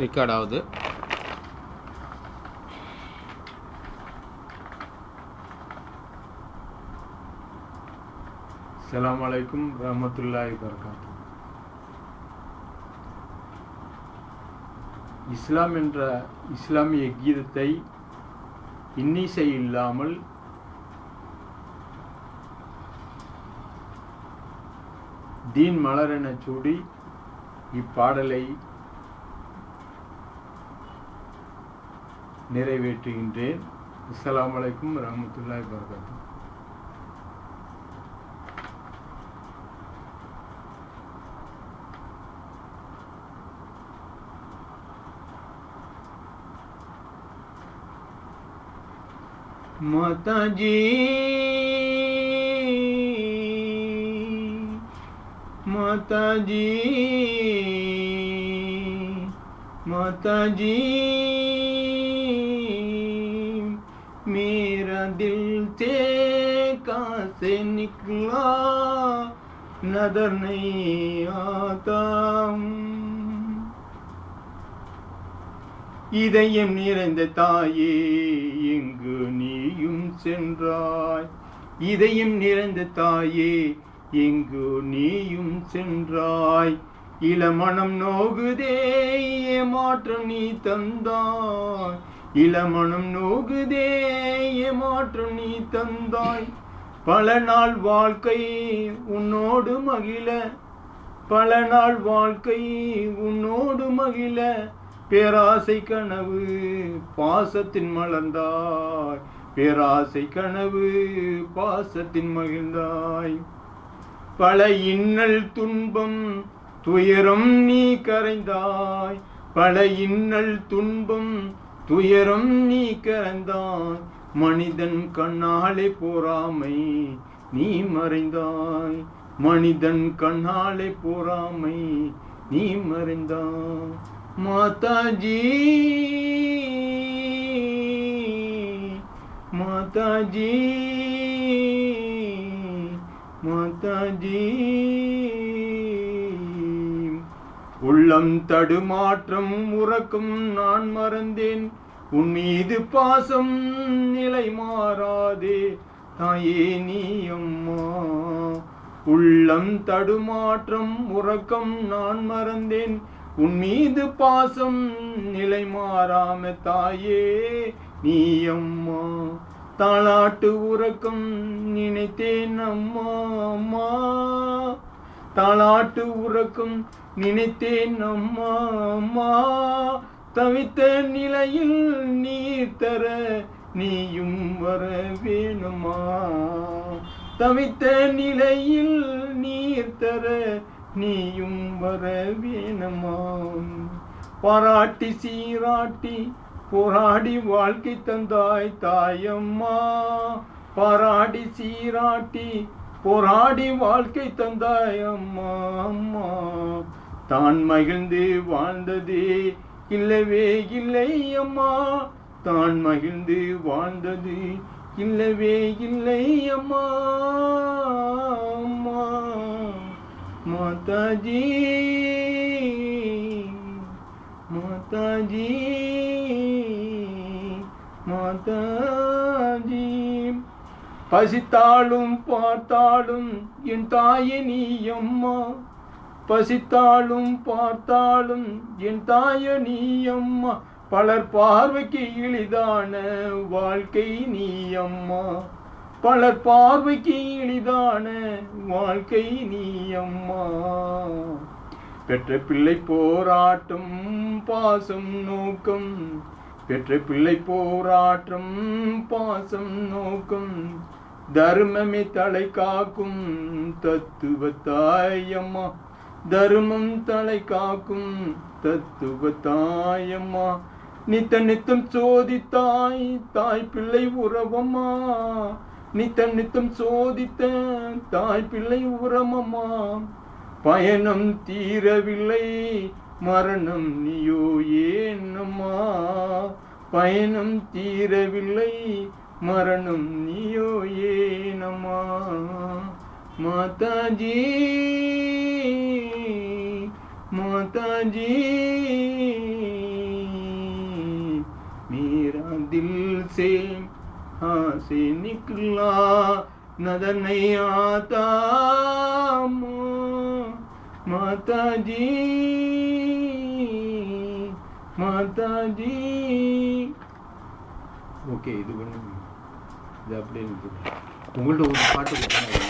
Record ஆகுது. அஸ்ஸலாமு அலைக்கும் ரஹ்மத்துல்லாஹி வபரகாத்துஹு. இஸ்லாம் என்ற இஸ்லாமிய கீதத்தை இன்னிசை இல்லாமல் தீன் மலரென சூடி இப்பாடலை நிறைவேற்றுகின்றேன். அஸ்ஸலாமு அலைக்கும் ரஹ்மத்துல்லாஹி வபரகாத்துஹு. माताजी माताजी माताजी मेरा दिल से कहाँ से निकला नजर नहीं आता. இதயம் நிறைந்த தாயே எங்கு நீயும் சென்றாய். இதயம் நிறைந்த தாயே எங்கு நீயும் சென்றாய். இளமனம் நோகுதே ஏமாற்றம் நீ தந்தாய். இளமனம் நோகுதே ஏமாற்றம் நீ தந்தாய். பல நாள் வாழ்க்கை உன்னோடு மகிழ, பல நாள் வாழ்க்கை உன்னோடு மகிழ பேராசை கனவு பாசத்தின் மலர்ந்தாய். பேராசை கனவு பாசத்தின் மகிழ்ந்தாய். பல இன்னல் துன்பம் துயரம் நீ கரைந்தாய். பல இன்னல் துன்பம் துயரம் நீ கரைந்தாய். மனிதன் கண்ணாலே பொறாமை நீ மறைந்தாய். மனிதன் கண்ணாலே பொறாமை நீ மறைந்தாய். माताजी माताजी माताजी உள்ளம் தடுமாற்றம் உறக்கம் நான் மறந்தேன். உன் மீது பாசம் நிலை மாறாதே தாயே நீ அம்மா. உள்ளம் தடுமாற்றம் உறக்கம் நான் மறந்தேன். உன் மீது பாசம் நிலை மாறாம தாயே நீ அம்மா. தாளாட்டு உறக்கம் நினைத்தேன் அம்மா அம்மா. தாளாட்டு உறக்கம் நினைத்தேன் அம்மா அம்மா. தவித்த நிலையில் நீர் தர நீயும் வர வேணுமா. தவித்த நிலையில் நீர் தர நீயும் வர வேணுமாம். பாராட்டி சீராட்டி போராடி வாழ்க்கை தந்தாய் தாயம்மா. பாராடி சீராட்டி போராடி வாழ்க்கை தந்தாய் அம்மா அம்மா. தான் மகிழ்ந்து வாழ்ந்ததே இல்லவே இல்லை அம்மா. தான் மகிழ்ந்து வாழ்ந்தது இல்லவே இல்லை அம்மா அம்மா. माताजी माताजी माताजी. பசித்தாலும் பார்த்தாலும் என் தாயே நீ அம்மா. பசித்தாலும் பார்த்தாலும் என் தாயே நீ அம்மா. பலர் பார்வைக்கு எளிதான வாழ்க்கை நீ அம்மா. பலர் பார்வைக்கு எளிதான வாழ்க்கை நீ அம்மா. பெற்ற பிள்ளை போராட்டம் பாசம் நோக்கம். பெற்ற பிள்ளை போராட்டம் பாசம் நோக்கம். தர்மமே தலை காக்கும் தத்துவ தாயம்மா. தர்மம் தலை காக்கும் தத்துவ தாயம்மா. நித்த நித்தம் சோதித்தாய் தாய் பிள்ளை உறவம்மா. நித்த நித்தம் சோதித்த தாய் பிள்ளை உறவம்மா. பயணம் தீரவில்லை மரணம் நீயோ ஏனம்மா. பயணம் தீரவில்லை மரணம் நீயோ ஏனம்மா. மாதாஜி மாதாஜி से निकला नजर नहीं आता माता जी ஓகே இது பண்ணு இது அப்படியே உங்கள்ட்ட ஒரு பாட்டு